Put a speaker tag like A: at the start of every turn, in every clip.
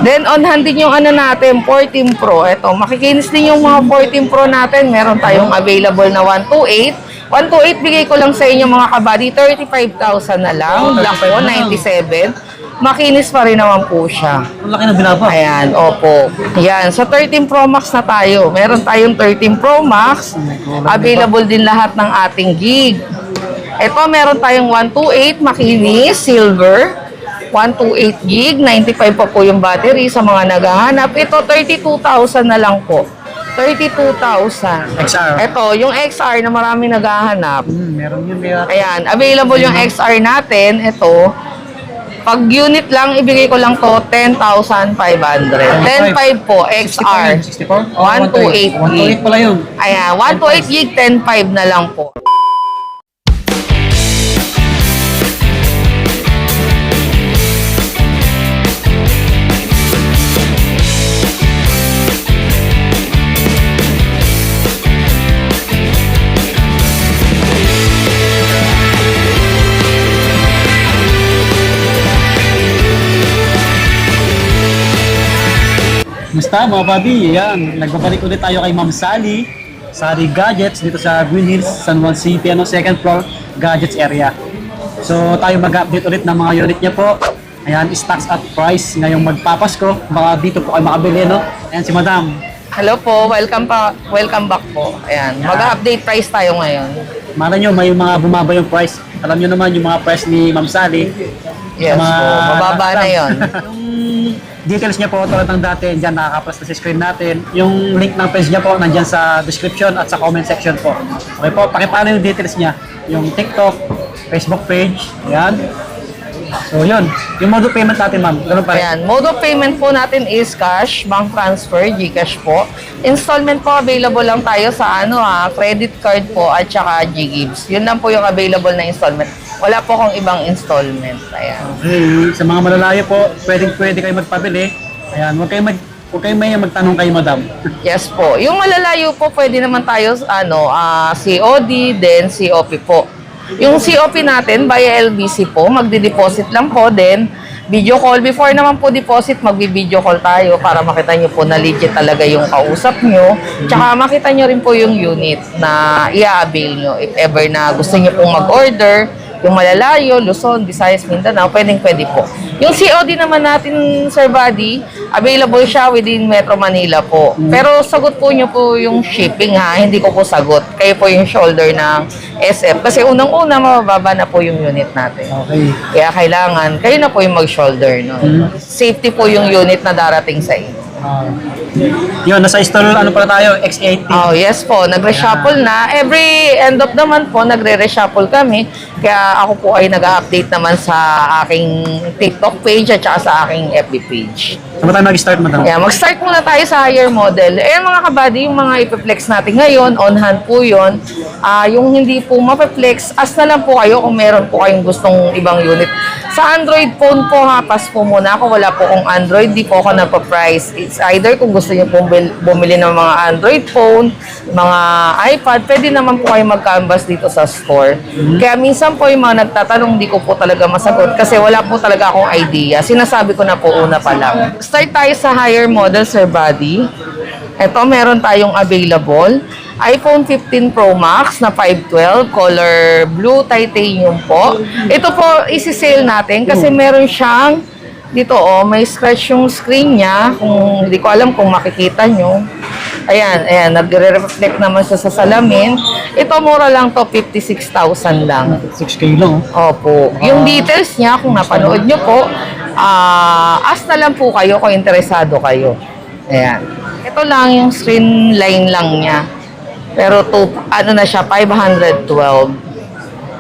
A: Then, on hand din yung ano natin, 14 Pro. Ito, makikinis din yung mga 14 Pro natin. Meron tayong available na 128. 128, bigay ko lang sa inyo mga kabady. 35,000 na lang. Black po, 97. Makinis pa rin naman po siya.
B: Ang laki na binaba.
A: Ayan, opo. Ayan, sa 13 Pro Max na tayo. Meron tayong 13 Pro Max. Available din lahat ng ating gig. Ito, meron tayong 128 makinis, silver. 128 gig, 95 pa po yung battery sa mga naghahanap. Ito, 32,000 na lang po. 32,000.
B: XR.
A: Ito, yung XR na marami naghahanap.
B: Meron yun kaya.
A: Ayan, available yung XR natin. Ito, pag unit lang, ibigay ko lang to 10,500. 10,500 po, XR.
B: 64?
A: 128 gig.
B: 128 pala yun.
A: Ayan, 128 gig, 10,500 na lang po.
B: Musta mga buddy? Yan, nagbabalik ulit tayo kay Ma'am Sally. Sally Gadgets dito sa Green Hills, San Juan City, second floor, Gadgets area. So tayo mag-update ulit ng mga unit niya po. Ayan, stocks at price ngayong magpapasko. Baka dito po kayo makabili, no? Ayan si Madam.
A: Hello po, welcome back po. Ayan, mag-update price tayo ngayon.
B: Mara nyo, may mga bumaba yung price. Alam nyo naman yung mga price ni Ma'am Sally.
A: Yes po, mababa na yun.
B: Details niya po tulad ng dati, dyan nakaka-plus na sa screen natin. Yung link ng page niya po, nandyan sa description at sa comment section po. Okay po, pakipano yung details niya. Yung TikTok, Facebook page, ayan. So yun, yung mode of payment natin ma'am, ganun pa rin.
A: Ayan, mode of payment po natin is cash, bank transfer, GCash po. Installment po, available lang tayo sa credit card po at saka GGives. Yun lang po yung available na installment. Wala po akong ibang installment. Ayan.
B: Okay, sa mga malalayo po, pwede kayo magpabili. Ayan, huwag kayo may magtanong kay madam.
A: Yes po. Yung malalayo po, pwede naman tayo COD, then COP po. Yung COP natin, via LBC po, magdi-deposit lang po, then video call. Before naman po deposit, magbi-video call tayo para makita nyo po na legit talaga yung kausap nyo. Tsaka makita nyo rin po yung unit na i-avail nyo if ever na gusto nyo pong mag-order. Yung malalayo, Luzon, Visayas, Mindanao, pwede po. Yung COD naman natin, Sir Buddy, available siya within Metro Manila po. Pero sagot po nyo po yung shipping ha, hindi ko po sagot. Kayo po yung shoulder ng SF. Kasi unang-una, mababa na po yung unit natin.
B: Okay.
A: Kaya kailangan, kayo na po yung mag-shoulder. No? Safety po yung unit na darating sa inyo.
B: Yun, nasa install pala tayo, X80.
A: Oh, yes po. Nagre-reshuffle na. Every end of the month po, nagre-reshuffle kami. Kaya ako po ay nag-update naman sa aking TikTok page at saka sa aking FB page.
B: Saan tayo mag-start, madam?
A: Kaya mag-start muna tayo sa higher model. Eh, mga kabady, yung mga ipiplex natin ngayon, on hand po yun. Yung hindi po mapiplex, ask na lang po kayo kung meron po kayong gustong ibang unit. Sa Android phone po, pass po muna ako. Wala po akong Android, di po ako nagpa-price. It's either kung gusto niyo pong bumili ng mga Android phone, mga iPad, pwede naman po kayo mag-canvas dito sa store. Kaya minsan po yung mga nagtatanong, di ko po talaga masagot kasi wala po talaga akong idea. Sinasabi ko na po una pa lang. Start tayo sa higher model, Sir Buddy. Ito, meron tayong available. iPhone 15 Pro Max na 512, color blue titanium po. Ito po, isi-sale natin kasi meron siyang, dito may scratch yung screen niya. Kung hindi ko alam kung makikita nyo. Ayan, nagre-reflect naman siya sa salamin. Ito, mura lang to, 56,000 lang.
B: 6K lang.
A: Opo. Yung details niya, kung napanood nyo po, ask na lang po kayo kung interesado kayo. Ayan. Ito lang yung screen line lang niya. Pero na siya, 512.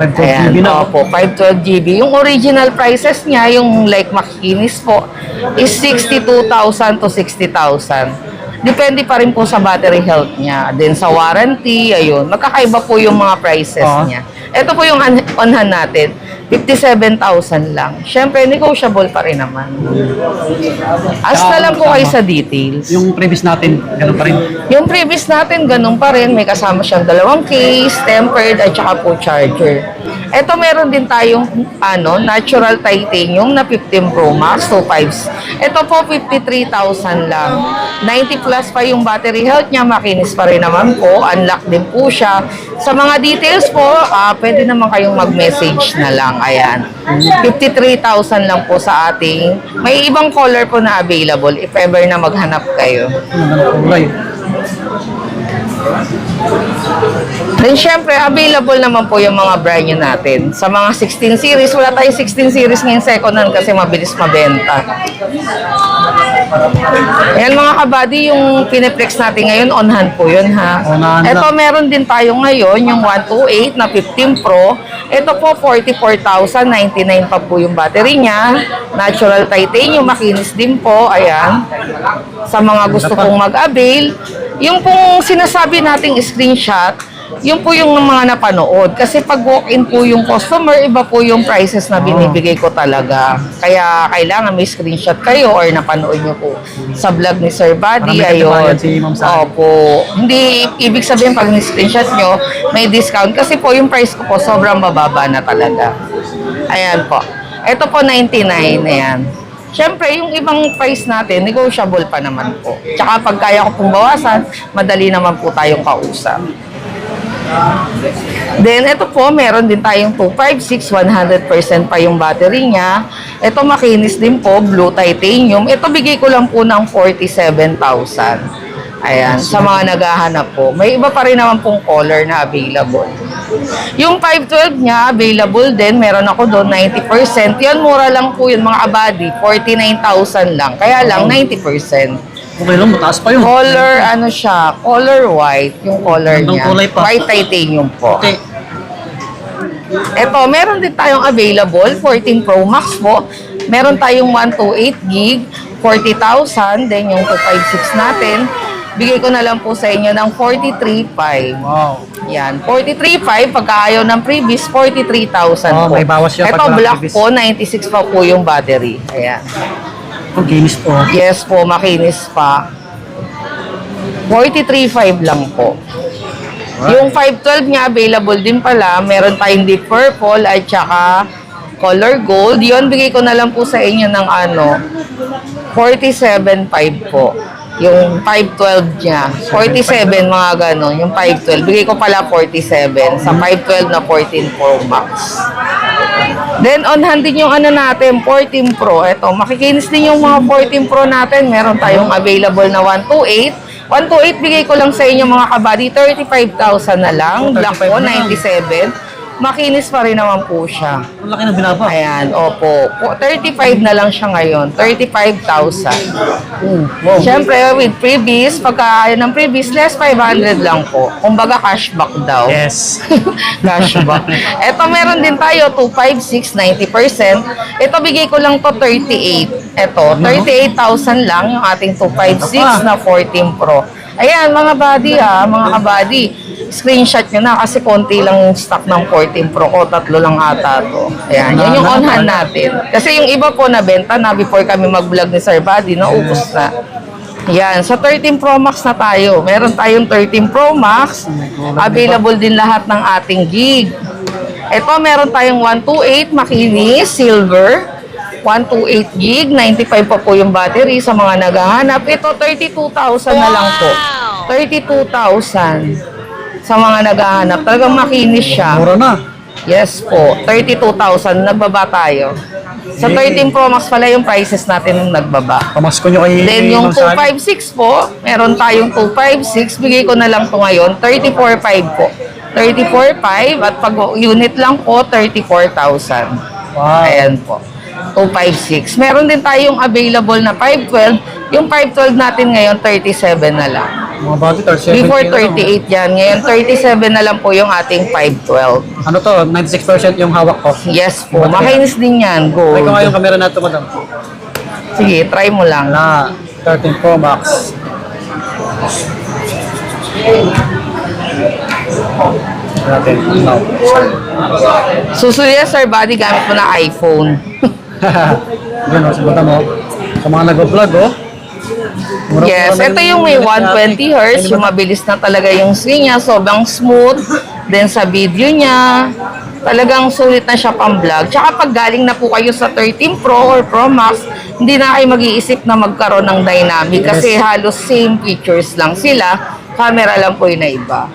B: 512 GB na.
A: Opo, 512 GB. Yung original prices niya, yung like makikinis po, is 62,000 to 60,000. Depende pa rin po sa battery health niya. Then sa warranty, ayun, magkakaiba po yung mga prices niya. Ito po yung on-hand natin, 57,000 lang. Siyempre, negotiable pa rin naman. Ask na lang po kayo sa details.
B: Yung previous natin, ganun pa rin.
A: Yung previous natin, ganun pa rin. May kasama siyang dalawang case, tempered, at saka po charger. Ito meron din tayong natural titanium na 15 Pro Max 2.5. Ito po 53,000 lang. 90 plus pa yung battery health niya, makinis pa rin naman po, unlock din po siya. Sa mga details po, pwede naman kayong mag-message na lang. Ayan. 53,000 lang po sa ating. May ibang color po na available if ever na maghanap kayo.
B: Ano kulay?
A: Then syempre, available naman po yung mga brand new natin. Sa mga 16 series, wala tayong 16 series ngayon second hand kasi mabilis mabenta. Ayan mga kabady, yung Pineplex natin ngayon, on hand po yun ha.
B: On hand
A: Ito
B: lang.
A: meron din tayo ngayon, yung 128 na 15 Pro. Ito po, 44,099 pa po yung battery niya. Natural titanium, makinis din po. Ayan. Sa mga gusto pong mag-avail. Yung pong sinasabi nating screenshot, yun po yung mga napanood. Kasi pag walk-in po yung customer, iba po yung prices na binibigay ko talaga. Kaya kailangan may screenshot kayo or napanood nyo po sa vlog ni Sir Buddy.
B: Para may katibayan
A: Ayun.
B: si Ma'am Sally.
A: Opo. Hindi ibig sabihin pag ni-screenshot nyo, may discount. Kasi po yung price ko po sobrang bababa na talaga. Ayan po. Ito po 99. Ayan. Siyempre, yung ibang price natin, negotiable pa naman po. Tsaka pag kaya ko pong bawasan, madali naman po tayong kausap. Then, ito po, meron din tayong 256, 100% pa yung battery niya. Ito, makinis din po, blue titanium. Ito, bigay ko lang po ng 47,000. Ayan, sa mga naghahanap po. May iba pa rin naman pong color na available. Yung 512 niya, available din. Meron ako doon, 90%. Yan, mura lang po yun, mga abadi. 49,000 lang. Kaya lang, 90%.
B: Okay lang, mataas pa yun.
A: Color, siya, color white, yung color
B: Gandang
A: niya.
B: kulay pa.
A: White titanium po.
B: Okay.
A: Ito, meron din tayong available, 14 Pro Max po. Meron tayong 128 gig, 40,000. Then yung 256 natin, bigay ko na lang po sa inyo ng 43,500.
B: Wow.
A: Yan, 43,500. Pagka ayaw ng previous, 43,000
B: Oh,
A: po.
B: may bawas siya
A: Ito,
B: pag walang
A: black
B: previous.
A: po, 96 pa po yung battery. Ayan.
B: Ang ginis po.
A: Yes po, makinis pa. 43,500 lang po. Yung 512 niya, available din pala. Meron tayong deep purple at saka color gold. Yun, bigay ko na lang po sa inyo ng 47,500 po. Yung 512 niya. 47, mga ganon. Yung 512. Bigay ko pala 47. Sa 512 na 14 Pro Max. Then, on hand din yung natin, 14 Pro. Ito, makikinis din yung mga 14 Pro natin. Meron tayong available na 128. 128, bigay ko lang sa inyo mga kabady. 35,000 na lang. Black po, 97. Makinis pa rin naman po siya.
B: Ang laki na binaba.
A: Ayan, opo. 35 na lang siya ngayon. 35,000.
B: Wow.
A: Siyempre, with previous, pagka ayaw ng previous, less 500 lang po. Kumbaga, cashback daw.
B: Yes.
A: Cashback. Ito, meron din tayo, 256, 90%. Ito, bigay ko lang to 38. Ito, 38,000 lang yung ating 256 na 14 Pro. Ayan, mga buddy mga kabady. Screenshot nyo na kasi konti lang yung stock ng 14 Pro ko. 3 lang ata to. Ayan, yun yung on hand natin. Kasi yung iba po na benta na before kami mag-vlog ni Sir Buddy, naubos na. Yan, sa 13 Pro Max na tayo. Meron tayong 13 Pro Max. Available din lahat ng ating gig. Ito, meron tayong 128 makinis, silver. 128 gig, 95 pa po yung battery sa mga naghahanap. Ito, 32,000 na lang po. 32,000 sa mga naghahanap. Talagang makinis siya.
B: Mura na.
A: Yes po, 32,000. Nagbaba tayo. Sa 13 Pro Max pala yung prices natin nung nagbaba.
B: Pamasko nyo kay
A: Then yung
B: Ma'am Sally.
A: 256 po, meron tayong 256. Bigay ko na lang to ngayon, 34,500 po. 34,500 at pag unit lang po, 34,000.
B: Wow.
A: Ayan po. 256. Meron din tayong available na 512. Yung 512 natin ngayon, 37 na lang.
B: Mga body 37.
A: Before 38 yan. Ngayon, 37 na lang po yung ating 512.
B: Ano to? 96% yung hawak ko.
A: Yes po. Makinis din yan.
B: Try ko nga yung
A: Gold.
B: camera na ito, madam.
A: Sige, try mo lang.
B: Na 13 Pro Max. Natin. Now.
A: Susunod yan, Sir Buddy, gamit mo na iPhone.
B: Yan o, sabutan mo. Sa mga nag-vlog, oh. Mura-mura
A: Yes,
B: na
A: ito yung may
B: unit
A: 120 Hz, yung mabilis na talaga yung screen niya, sobrang smooth. Then sa video niya, Talagang sulit na siya pang vlog. Tsaka pag galing na po kayo sa 13 Pro or Pro Max, hindi na kayo mag-iisip na magkaroon ng dynamic kasi halos same features lang sila. Camera lang po yung naiba.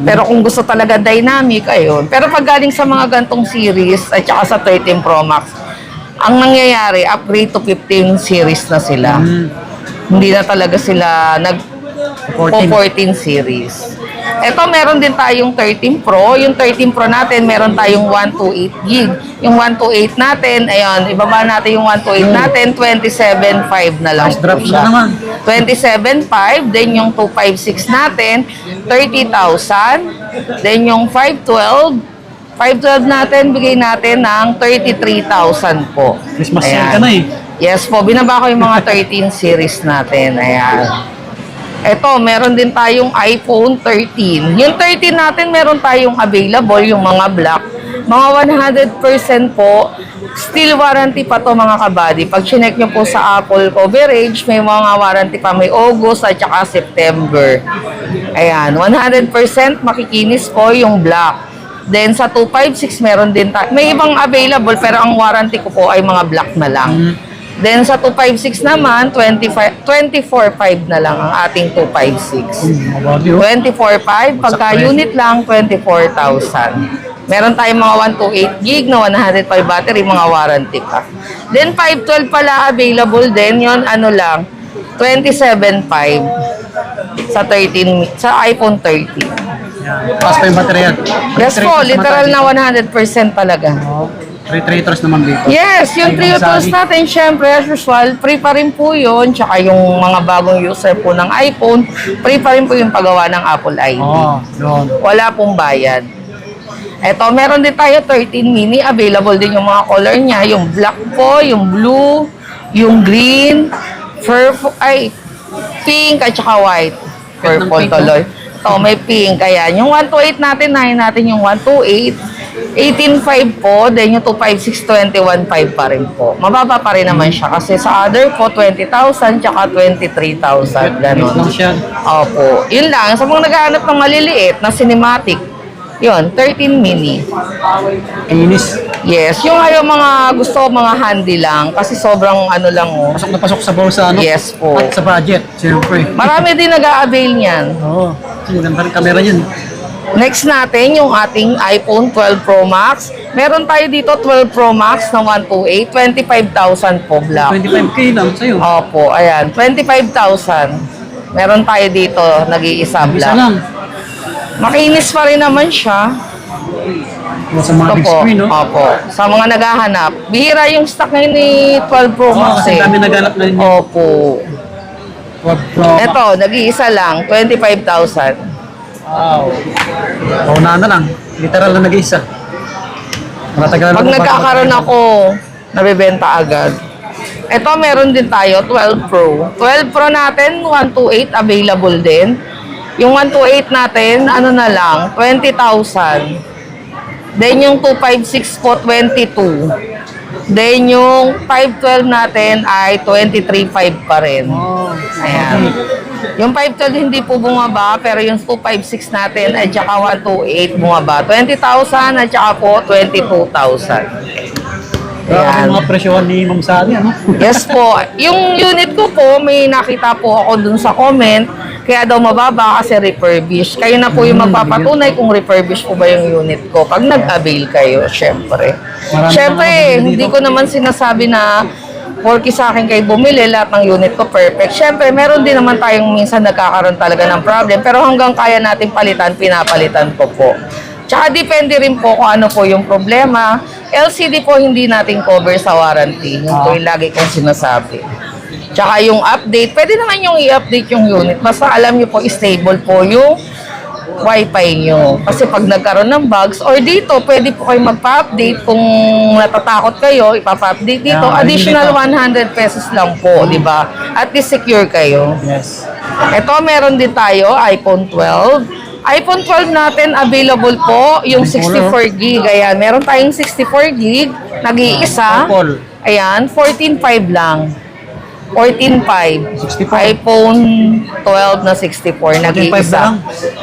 A: Pero kung gusto talaga dynamic, ayun. Pero pag galing sa mga gantong series at saka sa 13 Pro Max, ang nangyayari, upgrade to 15 series na sila. Hindi na talaga sila 14 series. Ito, meron din tayong 13 Pro. Yung 13 Pro natin, meron tayong 128 gig. Yung 128 natin, ayun, ibaba natin yung 128 natin, 27.5 na lang
B: Nice drop
A: po
B: na naman.
A: 27.5, then yung 256 natin, 30,000. Then yung 512 natin, bigay natin ng 33,000 po.
B: Christmas sale ka na eh.
A: Yes po, binaba ko yung mga 13 series natin. Ayan. Ito, meron din tayong iPhone 13. Yung 13 natin, meron tayong available, yung mga black. Mga 100% po, still warranty pa to mga kabady. Pag chinek nyo po sa Apple coverage, may mga warranty pa, may August at saka September. Ayan, 100% makikinis po yung black. Then sa 256 meron din may ibang available pero ang warranty ko po ay mga black na lang. Then sa 256 naman 24.5 na lang ang ating 256. 24.5 pagka unit lang 24,000. Meron tayong mga 128 gig na 105 battery, mga warranty pa. Then 512 pala available din, yon ano lang 27.5 sa iPhone 13.
B: Pass pa yung baterya.
A: Yes po, literal na 100% talaga.
B: 3 liters naman dito.
A: Yes, yung 3 tools natin, syempre, as usual, free pa rin po yun. Tsaka yung mga bagong user po ng iPhone, free pa rin po yung paggawa ng Apple ID.
B: Yun.
A: Wala pong bayad. Eto, meron din tayo 13 mini. Available din yung mga color niya. Yung black po, yung blue, yung green, pink, at saka white. Purple tuloy. Ito, may pink. Kaya, yung 128 natin, natin yung 128. 18.5 po, then yung 256, 21.5 pa rin po. Mababa pa rin naman siya kasi sa other po, 20,000 tsaka 23,000. Ganon.
B: lang siya.
A: Opo. Yun lang. Sa mga naghahanap ng maliliit na cinematic, yun, 13 mini.
B: Inis.
A: Yes. Yung ayaw mga gusto, mga handy lang kasi sobrang ano lang oh.
B: Pasok na pasok sa bulsa, ano?
A: Yes po.
B: At sa budget, siyempre.
A: Marami din nag-a-avail niyan.
B: Oo. Ganda rin camera niyan.
A: Next natin, yung ating iPhone 12 Pro Max. Meron tayo dito 12 Pro Max na 128, 25,000 po black.
B: 25K lang sa'yo.
A: Opo, ayan, 25,000. Meron tayo dito, nag-iisa
B: Isa
A: black.
B: lang.
A: Makinis pa rin naman siya.
B: Sa mga
A: Ito
B: big
A: po,
B: screen, no?
A: opo. Sa mga naghahanap. Bihira yung stock ngayon ni 12 Pro
B: Oo,
A: Max
B: kasi
A: eh.
B: dami naghanap na rin yun.
A: Opo. Ito, nag-iisa lang, 25,000.
B: Wow. Pauna na lang. Literal na nag-isa. Matagal
A: Pag nagkakaroon ako, nabibenta agad. Ito, meron din tayo, 12 Pro. 12 Pro natin, 128 available din. Yung 128 natin, ano na lang, 20,000. Then yung 256 po, 22. Then yung 512 natin ay 23.5 pa rin. Ayan. Yung 512 hindi po bumaba, pero yung 256 natin at saka 128 bumaba. 20,000 at saka po 22,000.
B: Grabe yung mga presyohan ni Ma'am Sally, ano?
A: Yes po. Yung unit ko po, may nakita po ako dun sa comment, kaya daw mababa kasi refurbished. Kayo na po yung magpapatunay kung refurbished po ba yung unit ko. Pag nag-avail kayo, syempre.
B: Marami
A: Syempre,
B: na mga
A: hindi
B: dito.
A: ko naman sinasabi na porky sa akin kayo bumili, lahat ng unit ko perfect. Syempre, meron din naman tayong minsan nagkakaroon talaga ng problem. Pero hanggang kaya natin palitan, pinapalitan ko po. Tsaka depende rin po kung ano po yung problema. LCD po hindi natin cover sa warranty. Yung po yung lagi kong sinasabi. Tsaka yung update, pwede naman yung i-update yung unit. Basta alam nyo po, stable po yung wifi nyo. Kasi pag nagkaroon ng bugs, or dito, pwede po kayo magpa-update. Kung natatakot kayo, ipapa-update dito.
B: Yeah,
A: Additional
B: dito.
A: 100 pesos lang po, di ba? At least secure kayo.
B: Yes.
A: Ito, meron din tayo, iPhone 12. iPhone 12 natin, available po, yung 64 gig. Ayan, meron tayong 64 gig, nag-iisa.
B: Apple.
A: Ayan, 14.5 lang. 14.5.
B: 64.
A: iPhone 12 na 64,
B: 14.5
A: nag-iisa.
B: na lang?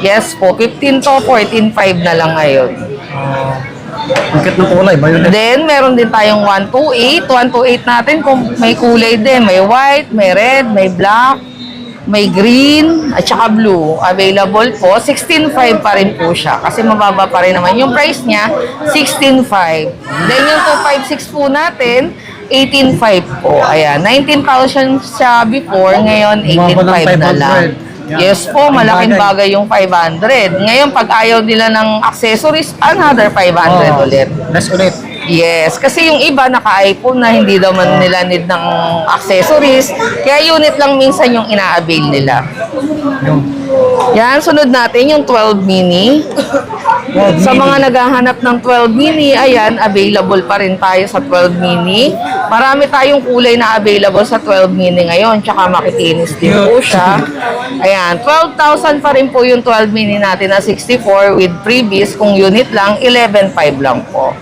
A: Yes po, 15 to 14.5 na lang ngayon.
B: Bakit ng kulay? Violet.
A: Then, meron din tayong 128. 128 natin kung may kulay din. May white, may red, may black, may green, at saka blue. Available po. 16.5 pa rin po siya. Kasi mababa pa rin naman. Yung price niya, 16.5. Then, yung 256 po natin, 18.5 po. Ayan. 19,000 siya before. Ngayon, 18.5 na lang. Yes po, malaking bagay yung 500. Ngayon, pag ayaw nila ng accessories, another 500 ulit.
B: Less ulit.
A: Yes, kasi yung iba naka-iPhone na hindi daw man nila need ng accessories. Kaya unit lang minsan yung ina-avail nila.
B: Yung
A: Yan, sunod natin yung 12 mini.
B: 12
A: Sa
B: mini.
A: mga naghahanap ng 12 mini, ayan, available pa rin tayo sa 12 mini. Marami tayong kulay na available sa 12 mini ngayon, tsaka makikinis din po siya. Ayan, 12,000 pa rin po yung 12 mini natin na 64 with freebies. Kung unit lang, 11,500 lang po.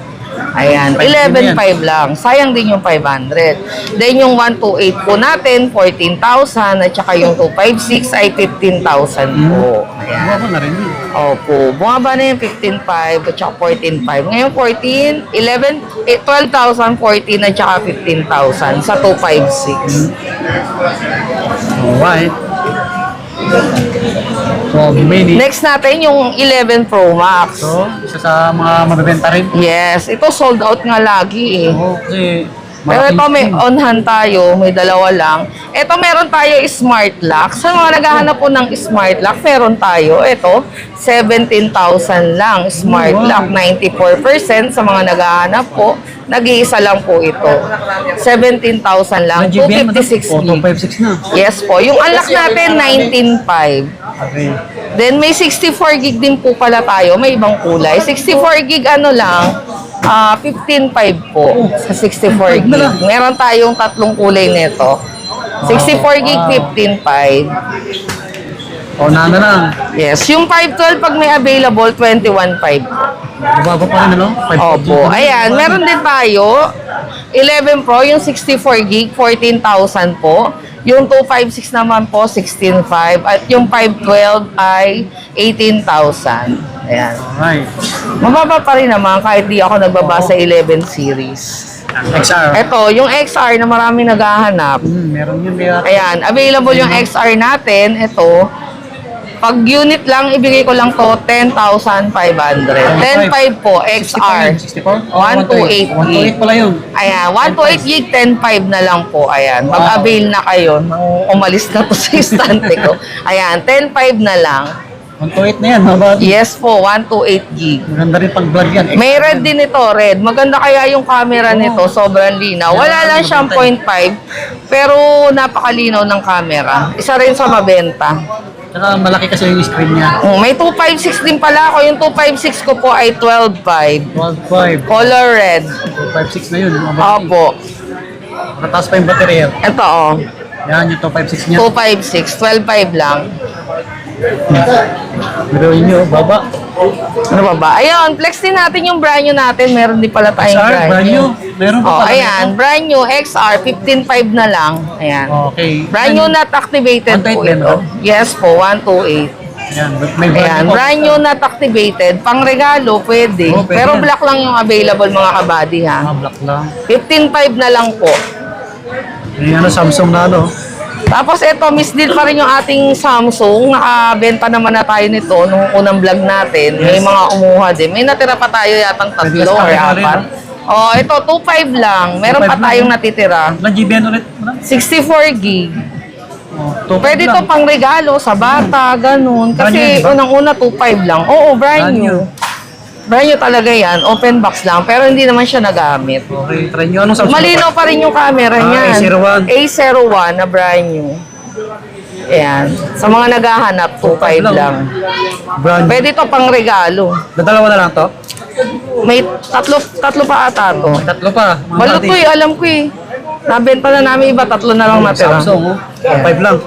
A: Ayan, 11,500 lang. Sayang din yung 500. Then yung 128 po natin, 14,000. At saka yung 256 ay 15,000 po. Ayan.
B: Bumaba na rin yun.
A: Opo. Bumaba na yung 15,500 at saka 14,500. Ngayon 14, 11, 12,000, 14 at saka 15,000 sa 256.
B: Alright. 12 mini.
A: Next natin yung 11 Pro Max.
B: So, isa sa mga mabibenta rin.
A: Yes, ito sold out nga lagi eh.
B: Okay.
A: Pero ito may on-hand tayo, may dalawa lang. Ito meron tayo smart lock. Sa mga naghahanap po ng smart lock, meron tayo. Ito, 17,000 lang. Smart lock, 94% sa mga naghahanap po. Nag-iisa lang po ito. 17,000 lang, 256
B: Oh,
A: gig.
B: 256 na.
A: Yes po. Yung unlock natin, 19,500.
B: Okay.
A: Then may 64 gig din po pala tayo, may ibang kulay. 64 gig ano lang, 15.5 po sa 64 gig. Meron tayong tatlong kulay nito. 64 gig, 15.5.
B: O, na lang.
A: Yes, yung 512 pag may available, 21.5 po.
B: Bumaba pa rin, ano?
A: Opo. Ayan, meron din tayo. 11 Pro, yung 64 gig, 14,000 po. Yung 256 naman po, 16,500. At yung 512 ay 18,000. Ayan.
B: Alright.
A: Mababa pa rin naman kahit di ako nagbaba sa 11 series.
B: XR.
A: Ito, yung XR na marami naghahanap.
B: Meron yun. Meron.
A: Ayan, available yung XR natin. Ito, pag unit lang, ibigay ko lang to 10,500. 10,500 po, XR.
B: 64?
A: 128 gig.
B: 128 pala yun.
A: Ayan, 128 gig, 10,500 na lang po. Ayan, mag-avail na kayo nang umalis na to sa istante ko. Ayan, 10,500 na lang.
B: 128 na yan, mababa.
A: Yes po, 128 gig.
B: Maganda rin pag-vlog yan.
A: May red din ito, red. Maganda kaya yung camera nito, sobrang linaw. Wala lang siyang 0.5, pero napakalinaw ng camera. Isa rin sa mabenta.
B: Saka malaki kasi yung screen niya.
A: May 256 din pala ako. Yung 256 ko po ay 12.5.
B: 12.5.
A: Color red.
B: 256 na yun. Mababa.
A: Opo.
B: Mataas pa yung battery.
A: Ito oh.
B: Yan, yung 256 niya.
A: 256. 12.5 lang.
B: Biruin nyo, baba.
A: Ano ba ba? Ayun, flex din natin yung brand new natin. Meron din pala tayong
B: XR, brand new. Meron pa
A: Oh,
B: pala.
A: ayan. Brand new XR. 15.5 na lang. Ayan.
B: Okay.
A: Brand new not activated
B: 128
A: po
B: ba
A: ito.
B: yun?
A: Yes po, 128.
B: Ayan, may brand
A: Ayan,
B: new po.
A: brand new not activated. Pang regalo, pwede.
B: Oh, pwede
A: Pero
B: yan.
A: black lang yung available mga kabady ha.
B: Black lang.
A: 15.5 na lang po.
B: Yung ano, Samsung na ano.
A: Tapos ito, miss deal pa rin yung ating Samsung. Nakabenta naman na tayo nito nung unang vlog natin. May mga kumuha din. May natira pa tayo yatang
B: Pwede
A: tatlo
B: sa
A: or
B: kanila rin,
A: apat. Oh, ito 2.5 lang. Meron
B: 2.5
A: pa tayong
B: lang.
A: natitira.
B: Ilang GB yan ulit?
A: 64 gig.
B: Oh, 2.5
A: Pwede to
B: lang.
A: pang regalo sa bata, ganun.
B: Brand new,
A: Kasi
B: di ba?
A: unang-una 2.5 lang. Oo, brand
B: Brand
A: new.
B: new.
A: Brand new talaga yan. Open box lang. Pero hindi naman siya nagamit.
B: Okay, try nyo. Anong Samsung?
A: Malinaw pa rin yung camera niyan.
B: A01.
A: A01 na brand new. Ayan. Sa mga naghahanap, 2.5 lang.
B: Brand new.
A: Pwede to pang regalo.
B: Dalawa na lang to?
A: May tatlo pa ata to.
B: Tatlo pa. Mga
A: Balot
B: buddy.
A: ko eh, alam ko eh. Nabenta na namin iba, tatlo na lang natira.
B: Samsung, oh. 5 lang.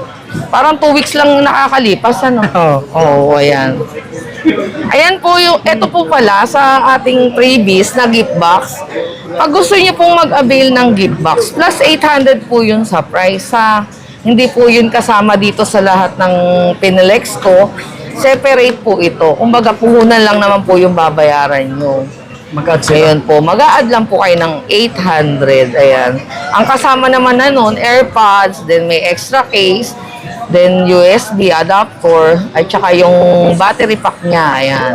A: Parang 2 weeks lang nakakalipas, ano? Oo, ayan. Ayan po yung, ito po pala sa ating freebies na gift box. Pag gusto niyo pong mag-avail ng gift box, plus 800 po yun sa price. Hindi po yun kasama dito sa lahat ng Pinilex ko. Separate po ito. Kumbaga, puhunan lang naman po yung babayaran nyo.
B: Mag-add sila.
A: Ngayon po, mag-a-add lang po kayo ng 800. Ayan. Ang kasama naman na nun, AirPods, then may extra case, then USB adapter, at saka yung battery pack niya. Ayan.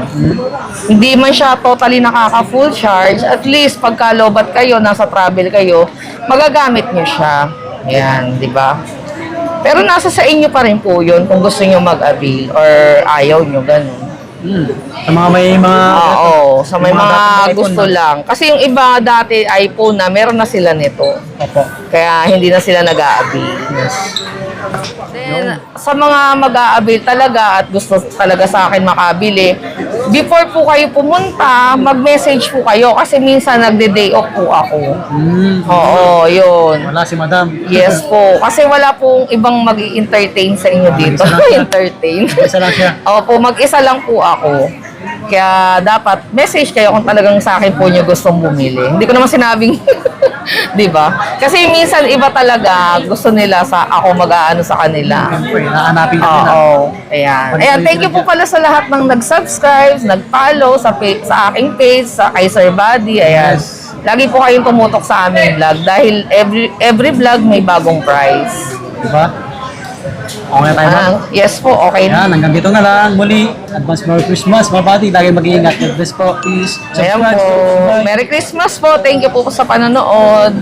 A: Hindi man siya totally nakaka-full charge. At least, pagka lobat kayo, nasa travel kayo, magagamit nyo siya. Ayan, di ba? Pero nasa sa inyo pa rin po yun kung gusto nyo mag-avail or ayaw nyo, ganun.
B: Sa mga may mga...
A: Oo, sa may
B: yung
A: mga
B: dating
A: gusto
B: iPhone na.
A: lang. Kasi yung iba dati iPhone na, meron na sila nito.
B: Opo.
A: Kaya hindi na sila nag-a-avail. Then, sa mga mag-a-avail talaga at gusto talaga sa akin makabili, before po kayo pumunta, mag-message po kayo kasi minsan nagde-day off po ako. Oo, yun.
B: Wala si Madam.
A: Yes po. Kasi wala pong ibang mag-entertain sa inyo dito.
B: Isa lang siya.
A: Entertain.
B: Isa lang siya.
A: Opo, mag-isa lang po ako. Kaya dapat message kayo kung talagang sa akin po nyo gustong bumili. Hindi ko naman sinabing, di ba? Kasi minsan iba talaga gusto nila sa ako mag-aano sa kanila.
B: Siyempre, nahanapin natin na.
A: Oo. Ayan. Ayan, thank you po pala sa lahat ng nag-subscribe, nag-follow sa aking page, sa kay Sir Buddy. Ayan. Lagi po kayong tumutok sa aming vlog dahil every vlog may bagong prize.
B: Diba? Okay tayo, Ma'am.
A: Yes po, okay.
B: Yan, hanggang dito na lang. Muli, advance Merry Christmas, mga buddy. Lagi mag-iingat. God bless po. Please,
A: Ayan
B: subscribe.
A: po.
B: Bye.
A: Merry Christmas po. Thank you po sa panonood.